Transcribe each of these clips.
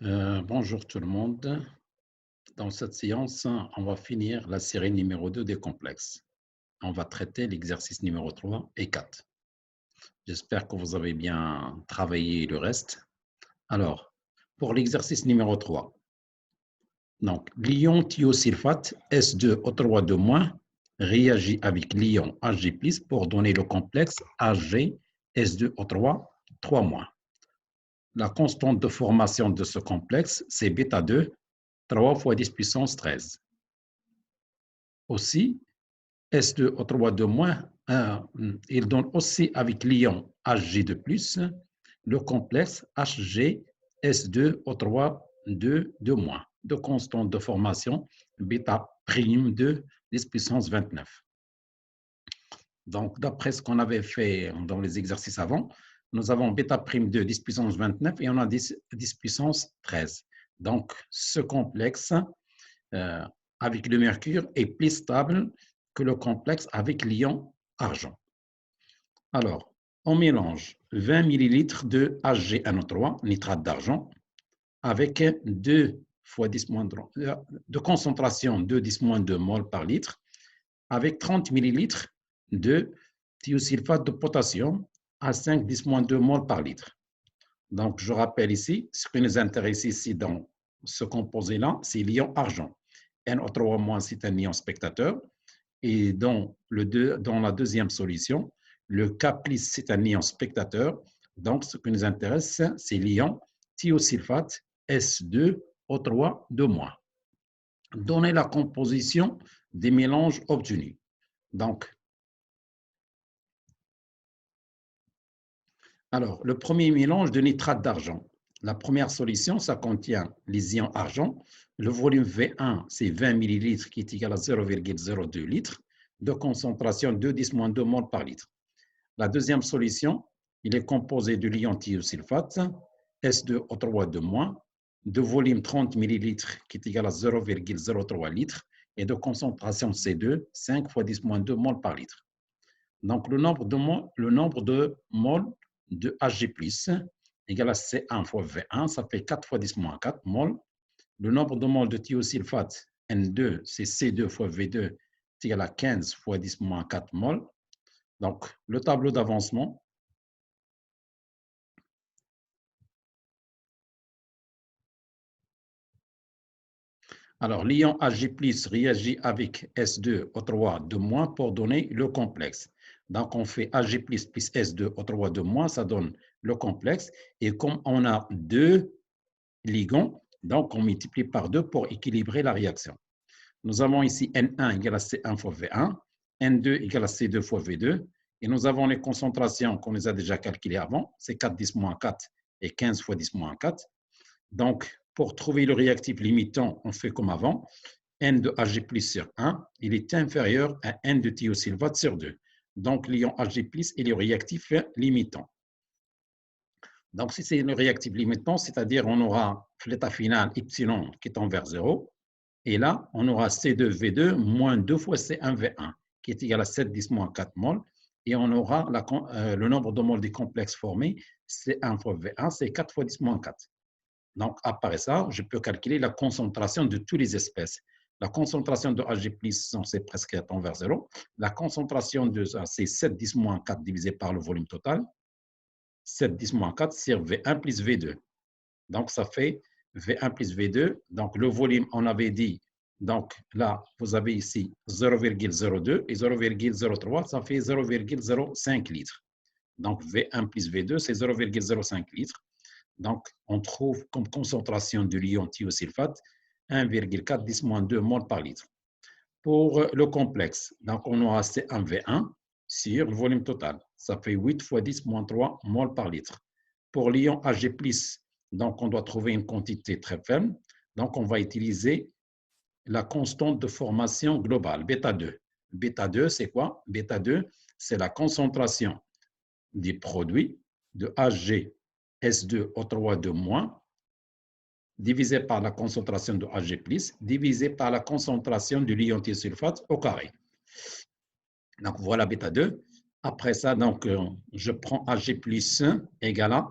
Bonjour tout le monde. Dans cette séance, on va finir la série numéro 2 des complexes. On va traiter l'exercice numéro 3 et 4. J'espère que vous avez bien travaillé le reste. Alors, pour l'exercice numéro 3, donc l'ion thiosulfate S2O3 réagit avec l'ion Hg+ pour donner le complexe Hg S2O3 3-. La constante de formation de ce complexe, c'est β2, 3 fois 10 puissance 13. Aussi, S2O3 il donne aussi avec l'ion Hg de plus le complexe Hg S2O3 de constante de formation bêta prime de 10 puissance 29. Donc, d'après ce qu'on avait fait dans les exercices avant, nous avons bêta prime de 10 puissance 29 et on a 10 puissance 13. Donc, ce complexe avec le mercure est plus stable que le complexe avec l'ion argent. Alors, on mélange 20 ml de HgNO3, nitrate d'argent, avec 2 fois 10 de concentration de 10-2 mol par litre, avec 30 ml de thiosulfate de potassium à 5-10-2 mol par litre. Donc, je rappelle ici, ce qui nous intéresse ici dans ce composé-là, c'est l'ion argent. NO3-, c'est un ion spectateur. Et dans la deuxième solution, le K+, c'est un ion spectateur. Donc, ce qui nous intéresse, c'est l'ion thiosulfate S2O3-. Donner la composition des mélanges obtenus. Donc, alors, le premier mélange de nitrate d'argent. La première solution, ça contient les ions argent. Le volume V1, c'est 20 ml qui est égal à 0,02 litres de concentration de 10-2 mol par litre. La deuxième solution, il est composé de l'ion thiosulfate, S2O3-, de volume 30 ml qui est égal à 0,03 litres et de concentration C2, 5 fois 10-2 mol par litre. Donc, le nombre de moles de Hg+, égale à C1 fois V1, ça fait 4 fois 10-4 mol. Le nombre de moles de thiosulfate, N2, c'est C2 fois V2, c'est égal à 15 fois 10-4 mol. Donc, le tableau d'avancement. Alors, l'ion Hg+ réagit avec S2O3 pour donner le complexe. Donc, on fait Hg+ plus S2O3 ça donne le complexe. Et comme on a deux ligands, donc on multiplie par 2 pour équilibrer la réaction. Nous avons ici N1 égale à C1 fois V1, N2 égale à C2 fois V2, et nous avons les concentrations qu'on les a déjà calculées avant, c'est 4-10-4 et 15 fois 10-4. Donc, pour trouver le réactif limitant, on fait comme avant, N de Hg+ sur 1, il est inférieur à N de thiosulfate sur 2. Donc, l'ion Hg+, est le réactif limitant. Donc, si c'est le réactif limitant, c'est-à-dire on aura l'état final epsilon qui tend vers 0, et là, on aura C2V2 moins 2 fois C1V1, qui est égal à 7-10-4 mol, et on aura le nombre de moles des complexes formés, C1 fois V1, c'est 4 fois 10-4. Donc, après ça, je peux calculer la concentration de toutes les espèces. La concentration de Hg+, c'est presque tend vers 0. La concentration de c'est 7-10-4 divisé par le volume total. 7-10-4 sur V1 plus V2. Donc, ça fait V1 plus V2. Donc, le volume, on avait dit, donc là, vous avez ici 0,02 et 0,03, ça fait 0,05 litres. Donc, V1 plus V2, c'est 0,05 litres. Donc, on trouve comme concentration de l'ion thiosulfate 1,4-10-2 mol par litre. Pour le complexe, donc on aura C1V1 sur le volume total. Ça fait 8 fois 10-3 mol par litre. Pour l'ion Hg+, donc on doit trouver une quantité très faible. Donc, on va utiliser la constante de formation globale, β2. β2, c'est quoi? β2, c'est la concentration des produits de Hg S2O3 divisé par la concentration de Hg+, divisé par la concentration de l'ion thiosulfate au carré. Donc, voilà β2. Après ça, donc, je prends Hg+ égale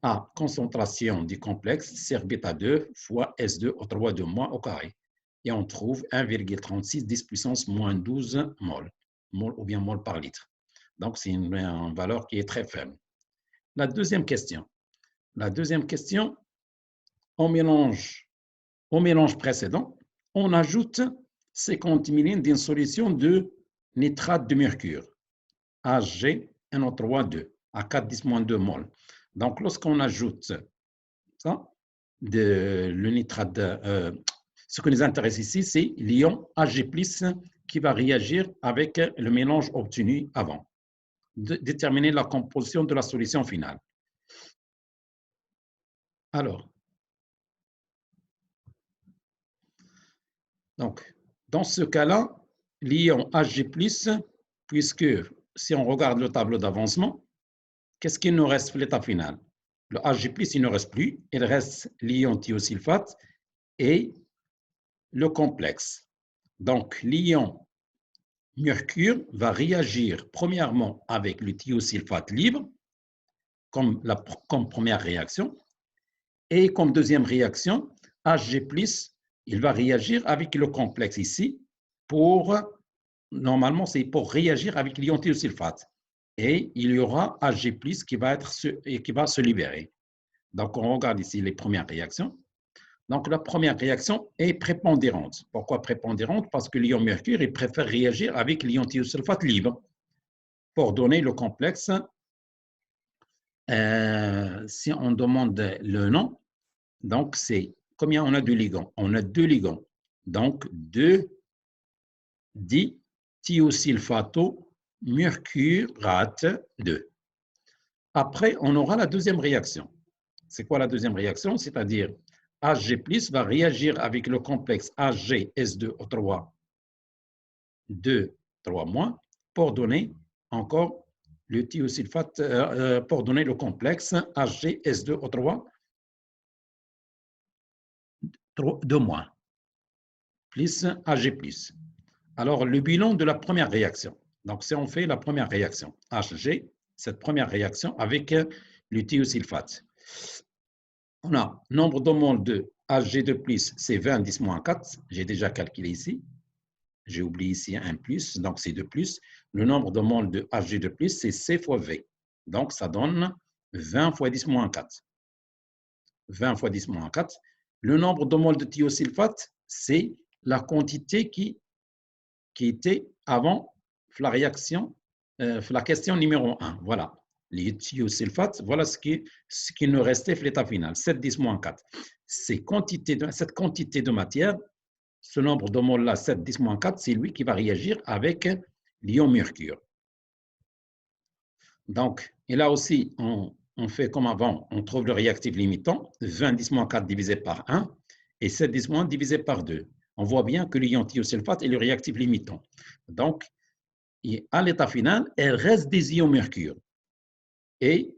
à A, concentration du complexe CrBêta2 fois S2 O3 de moins au carré. Et on trouve 1,36 10 puissance moins 12 mol ou bien mol par litre. Donc, c'est une valeur qui est très faible. La deuxième question. La deuxième question, au mélange précédent, on ajoute 50 millilitres d'une solution de nitrate de mercure, HgNO3 à 4,10-2 mol. Donc, lorsqu'on ajoute ça, le nitrate, ce qui nous intéresse ici, c'est l'ion Ag+, qui va réagir avec le mélange obtenu avant, de déterminer la composition de la solution finale. Alors, donc, dans ce cas-là, l'ion Ag+, puisque si on regarde le tableau d'avancement, qu'est-ce qu'il nous reste pour l'état final? Le Ag+, il ne reste plus, il reste l'ion thiosulfate et le complexe. Donc, l'ion mercure va réagir premièrement avec le thiosulfate libre, comme première réaction, et comme deuxième réaction, Ag+, il va réagir avec le complexe ici, normalement, c'est pour réagir avec l'ion thiosulfate. Et il y aura Ag+, qui va se libérer. Donc, on regarde ici les premières réactions. Donc, la première réaction est prépondérante. Pourquoi prépondérante? Parce que l'ion mercure, il préfère réagir avec l'ion thiosulfate libre pour donner le complexe. Si on demande le nom, donc c'est combien on a de ligands? On a 2 ligands. Donc, 2 dithiosulfato-mercurate 2. Après, on aura la deuxième réaction. C'est quoi la deuxième réaction? C'est-à-dire Ag+ va réagir avec le complexe AgS2O3 2,3- pour donner encore le thiosulfate, pour donner le complexe AgS2O3 2- plus Ag+. Alors, le bilan de la première réaction. Donc, si on fait la première réaction, Hg, cette première réaction avec le thiosulfate. On a nombre de moles de Hg2+, c'est 20 10-4. J'ai déjà calculé ici. J'ai oublié ici un plus, donc c'est 2 plus. Le nombre de moles de Hg2+, c'est C fois V. Donc, ça donne 20 fois 10-4. 20 fois 10-4. Le nombre de moles de thiosulfate, c'est la quantité qui était avant la réaction, la question numéro 1. Voilà. Les thiosulfates, voilà ce qui nous restait à l'état final, 7 10-4. Cette quantité de matière, ce nombre de moles-là, 7 10-4, c'est lui qui va réagir avec l'ion mercure. Donc, et là aussi, on fait comme avant, on trouve le réactif limitant, 20 10-4 divisé par 1 et 7 10- divisé par 2. On voit bien que l'ion thiosulfate est le réactif limitant. Donc, à l'état final, il reste des ions mercure. Et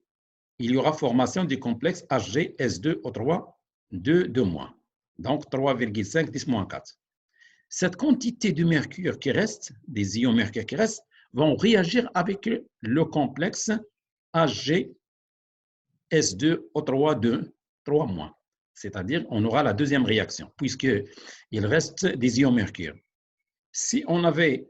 il y aura formation du complexe HgS2O3 2. Donc, 3,5 10-4. Cette quantité de mercure qui reste, des ions mercure qui restent, vont réagir avec le complexe HgS2O3 2, 3-. C'est-à-dire, on aura la deuxième réaction, puisqu'il reste des ions mercure. Si on avait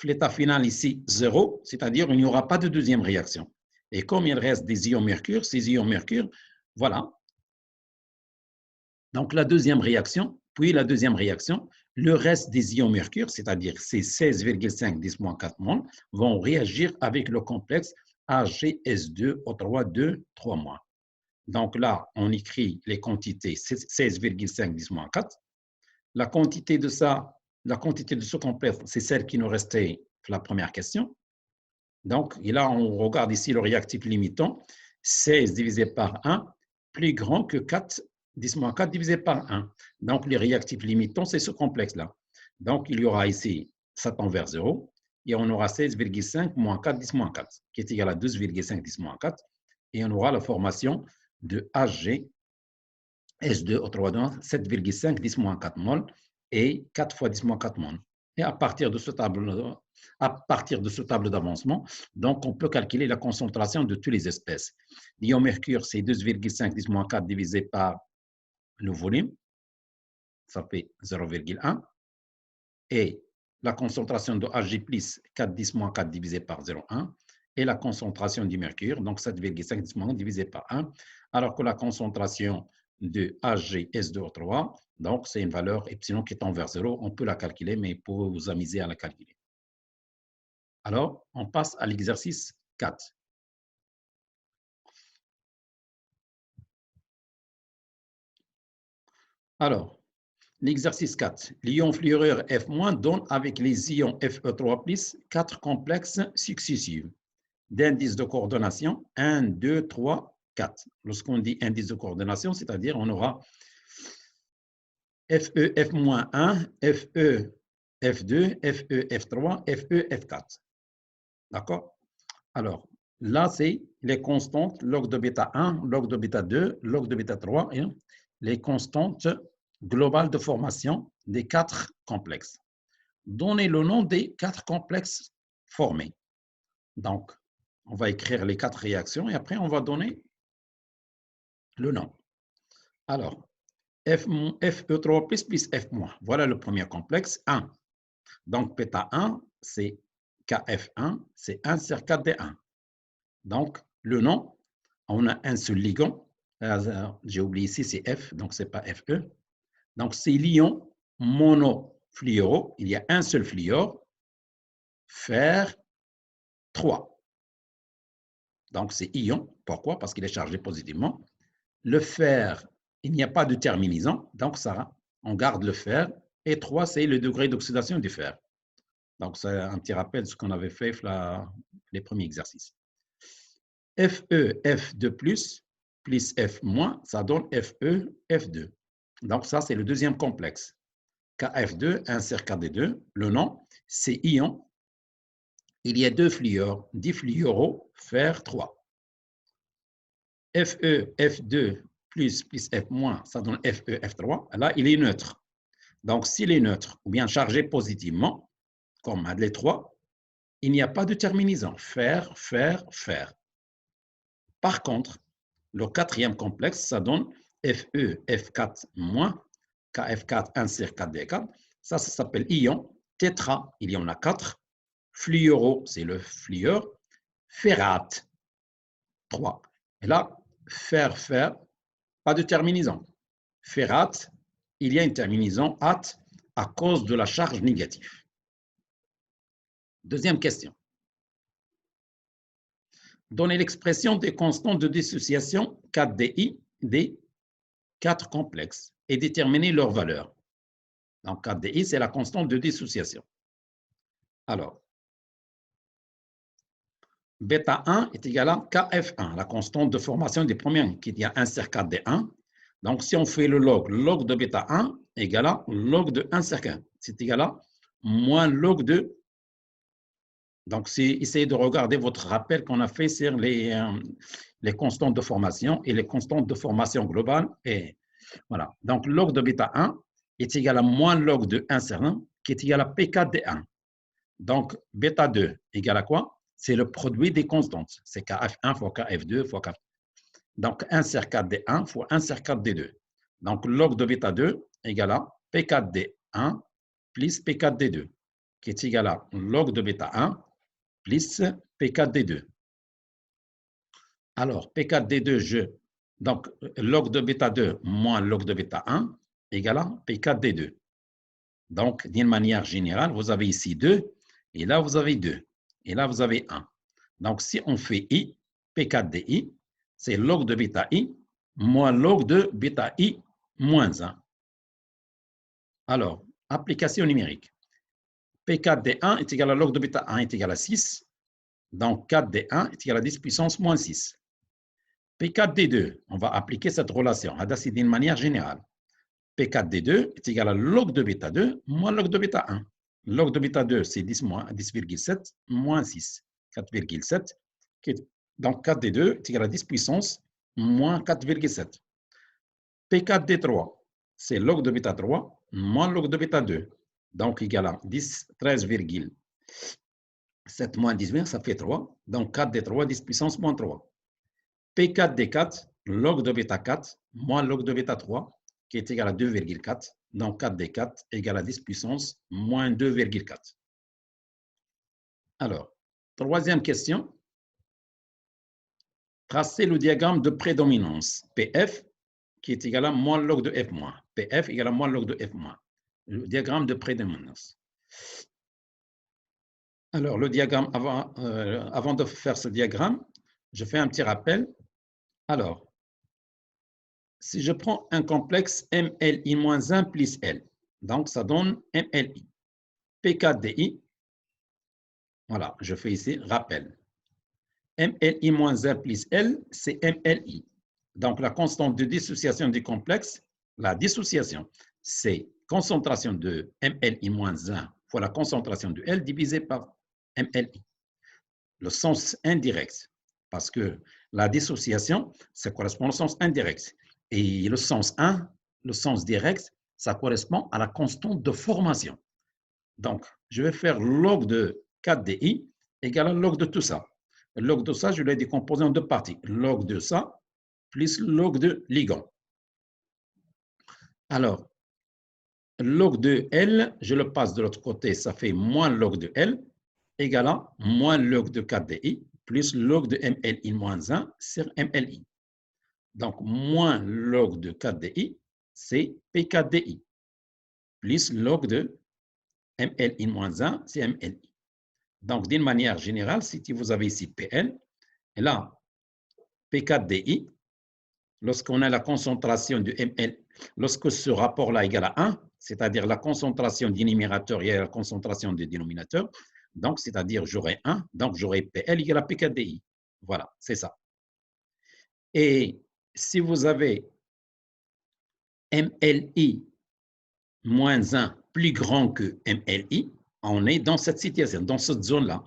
l'état final ici 0, c'est-à-dire il n'y aura pas de deuxième réaction. Et comme il reste des ions mercure, ces ions mercure, voilà. Donc la deuxième réaction, puis la deuxième réaction, le reste des ions mercure, c'est-à-dire ces 16,5 10-4 moles, vont réagir avec le complexe HgS2O3 2, 3-. Donc là, on écrit les quantités 16,5 10-4. La quantité de ce complexe, c'est celle qui nous restait pour la première question. Donc, et là, on regarde ici le réactif limitant, 16 divisé par 1, plus grand que 4, 10-4 divisé par 1. Donc, le réactif limitant, c'est ce complexe-là. Donc, il y aura ici, ça tend vers 0, et on aura 16,5 moins 4, 10-4, qui est égal à 12,5 10-4, et on aura la formation de Hg S2O3 7,5 10-4 mol et 4 fois 10-4 mol. Et à partir de ce tableau d'avancement, donc on peut calculer la concentration de toutes les espèces. L'ion mercure, c'est 2,5 10-4 divisé par le volume, ça fait 0,1. Et la concentration de Hg+, 4 10-4 divisé par 0,1. Et la concentration du mercure, donc 7,5 10-1 divisé par 1. Alors que la concentration de HgS2O3, donc c'est une valeur epsilon qui tend vers 0. On peut la calculer, mais il faut vous amuser à la calculer. Alors, on passe à l'exercice 4. Alors, l'exercice 4. L'ion fluorure F- donne avec les ions Fe3+, 4 complexes successifs d'indices de coordination 1, 2, 3, 4. Lorsqu'on dit indice de coordination, c'est-à-dire on aura Fe F-1, Fe F2, Fe F3, Fe F4. D'accord? Alors, là, c'est les constantes log de bêta 1, log de bêta 2, log de bêta 3 et les constantes globales de formation des 4 complexes. Donnez le nom des 4 complexes formés. Donc, on va écrire les 4 réactions et après, on va donner le nom. Alors, Fe3 plus F-. Voilà le premier complexe, 1. Donc, bêta 1, c'est KF1, c'est 1 sur 4D1. Donc, le nom, on a un seul ligand. J'ai oublié ici, c'est F, donc ce n'est pas Fe. Donc, c'est l'ion monofluoro. Il y a un seul fluor, fer 3. Donc, c'est ion. Pourquoi? Parce qu'il est chargé positivement. Le fer, il n'y a pas de terminaison. Donc, ça, on garde le fer. Et 3, c'est le degré d'oxydation du fer. Donc, c'est un petit rappel de ce qu'on avait fait les premiers exercices. Fe, F2+, plus F-, ça donne Fe, F2. Donc, ça, c'est le deuxième complexe. KF2, 1 sur KD2. Le nom, c'est ion. Il y a 2 fluors, difluoro, fer 3. Fe, F2 plus F-, ça donne Fe, F3. Là, il est neutre. Donc, s'il est neutre ou bien chargé positivement, comme les 3, il n'y a pas de terminaison. Fer, fer, fer. Par contre, le quatrième complexe, ça donne Fe, F4-, KF4, 1 sur 4D4. Ça s'appelle ion tétra. Il y en a 4. Fluoro, c'est le fluor. Ferrate, 3. Et là, fer, fer, pas de terminaison. Ferrate, il y a une terminaison at à cause de la charge négative. Deuxième question. Donnez l'expression des constantes de dissociation 4DI des 4 complexes et déterminez leur valeur. Donc, 4DI, c'est la constante de dissociation. Alors, bêta 1 est égal à KF1, la constante de formation des premiers, qui est à 1 sur 4D1. Donc, si on fait le log de bêta 1 est égal à log de 1 sur 1. C'est égal à moins log de. Donc, essayez de regarder votre rappel qu'on a fait sur les constantes de formation et les constantes de formation globale. Et voilà. Donc, log de bêta 1 est égal à moins log de 1 sur 1, qui est égal à P4D1. Donc, bêta 2 égale à quoi? C'est le produit des constantes. C'est KF1 fois KF2 fois KF. Donc, 1 sur 4D1 fois 1 sur 4D2. Donc, log de bêta 2 égale à P4D1 plus P4D2, qui est égal à log de bêta 1 plus P4D2. Alors, P4D2, donc log de bêta 2 moins log de bêta 1 égale à P4D2. Donc, d'une manière générale, vous avez ici 2, et là, vous avez 2, et là, vous avez 1. Donc, si on fait I, P4DI, c'est log de bêta I moins log de bêta I moins 1. Alors, application numérique. P4D1 est égal à log de bêta 1 est égal à 6. Donc, 4D1 est égal à 10 puissance moins 6. P4D2, on va appliquer cette relation. C'est d'une manière générale. P4D2 est égal à log de bêta 2 moins log de bêta 1. Log de bêta 2, c'est 10,7 moins 6, 4,7. Donc, 4D2 est égal à 10 puissance moins 4,7. P4D3, c'est log de bêta 3 moins log de bêta 2. donc égal à 10, 13,7 moins 18, ça fait 3. Donc 4 d 3, 10 puissance moins 3. P4 d 4, log de bêta 4, moins log de bêta 3, qui est égal à 2,4. Donc 4 d 4 égale à 10 puissance moins 2,4. Alors, troisième question. Tracez le diagramme de prédominance PF qui est égal à moins log de F moins. PF égale à moins log de F moins. Le diagramme de prédominance. Alors, le diagramme, avant de faire ce diagramme, je fais un petit rappel. Alors, si je prends un complexe MLI-1 plus L, donc ça donne MLI. P4DI, voilà, je fais ici rappel. MLI-1 plus L, c'est MLI. Donc, la constante de dissociation du complexe, la dissociation, c'est concentration de MLI-1 fois la concentration de L divisé par MLI. Le sens indirect, parce que la dissociation, ça correspond au sens indirect. Et le sens 1, le sens direct, ça correspond à la constante de formation. Donc, je vais faire log de 4DI égale à log de tout ça. Log de ça, je l'ai décomposé en deux parties. Log de ça plus log de ligand. Alors, log de L, je le passe de l'autre côté, ça fait moins log de L égale à moins log de 4DI plus log de MLI-1 sur MLI. Donc, moins log de 4DI, c'est P4DI plus log de MLI-1, c'est MLI. Donc, d'une manière générale, si vous avez ici PL, et là, P4DI, lorsqu'on a la concentration de ML, lorsque ce rapport-là est égal à 1, c'est-à-dire la concentration du numérateur et la concentration du dénominateur, donc c'est-à-dire j'aurai 1, donc j'aurai PL égale à P4DI. Voilà, c'est ça. Et si vous avez MLI moins 1 plus grand que MLI, on est dans cette situation, dans cette zone-là,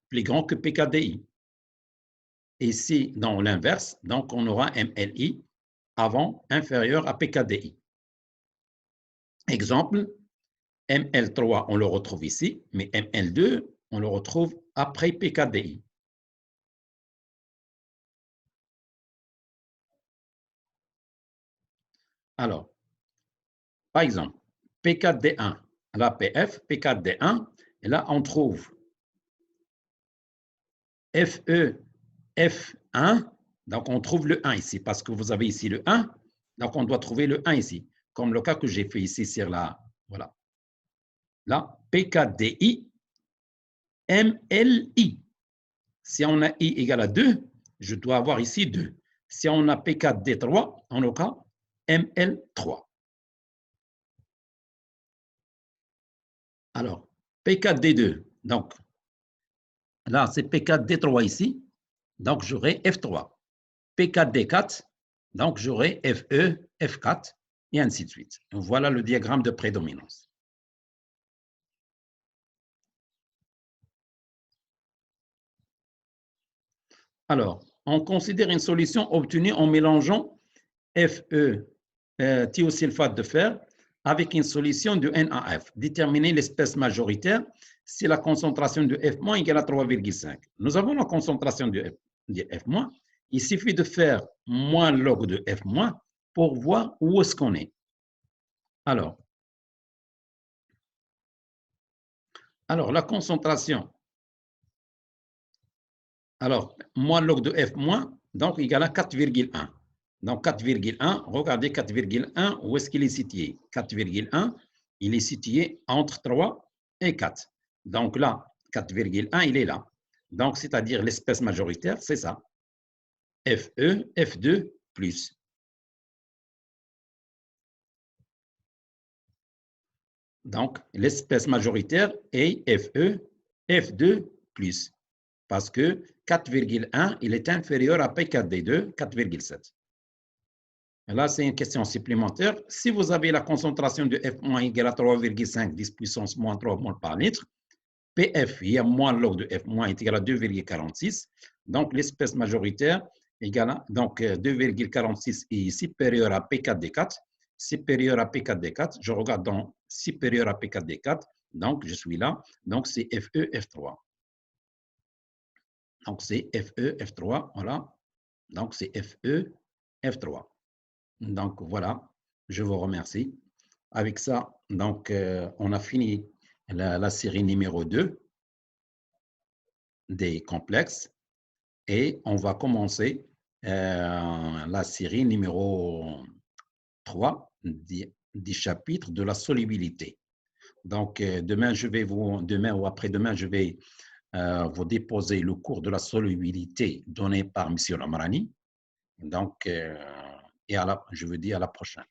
plus grand que P4DI. Et si dans l'inverse, donc on aura MLI avant inférieur à P4DI. Exemple, ML3, on le retrouve ici, mais ML2, on le retrouve après P4DI. Alors, par exemple, P4D1, là PF, P4D1, et là on trouve FE, F1, donc on trouve le 1 ici, parce que vous avez ici le 1, donc on doit trouver le 1 ici, comme le cas que j'ai fait ici sur la, voilà. Là, P4DI, MLI. Si on a I égale à 2, je dois avoir ici 2. Si on a P4D3, on aura ML3. Alors, P4D2, donc là, c'est P4D3 ici, donc j'aurai F3. P4D4, donc j'aurai FE, F4, et ainsi de suite. Voilà le diagramme de prédominance. Alors, on considère une solution obtenue en mélangeant Fe, thiosulfate de fer, avec une solution de NaF. Déterminer l'espèce majoritaire si la concentration de F- égale à 3,5. Nous avons la concentration de F-. Il suffit de faire moins log de F- pour voir où est-ce qu'on est. Alors, la concentration. Alors, moins log de F-, donc égale à 4,1. Donc 4,1, regardez 4,1, où est-ce qu'il est situé? 4,1, il est situé entre 3 et 4. Donc là, 4,1, il est là. Donc, c'est-à-dire l'espèce majoritaire, c'est ça. Fe, F2 plus. Donc, l'espèce majoritaire est Fe, F2 plus. Parce que 4,1, il est inférieur à P4D2, 4,7. Là, c'est une question supplémentaire. Si vous avez la concentration de F- égale à 3,5, 10 puissance moins 3 moles par litre, PF, il y a moins log de F- est égal à 2,46. Donc, l'espèce majoritaire égale à, donc 2,46 est supérieur à P4D4, supérieur à P4D4. Je regarde dans supérieur à P4D4. Donc, je suis là. Donc, c'est FE, F3. Donc, c'est FE, F3. Voilà. Donc, c'est FE, F3. Donc, voilà. Je vous remercie. Avec ça, donc, on a fini la série numéro 2 des complexes et on va commencer la série numéro 3 des chapitres de la solubilité. Donc, demain ou après-demain, je vais vous déposer le cours de la solubilité donné par M. Lamrani. Donc, je vous dis à la prochaine.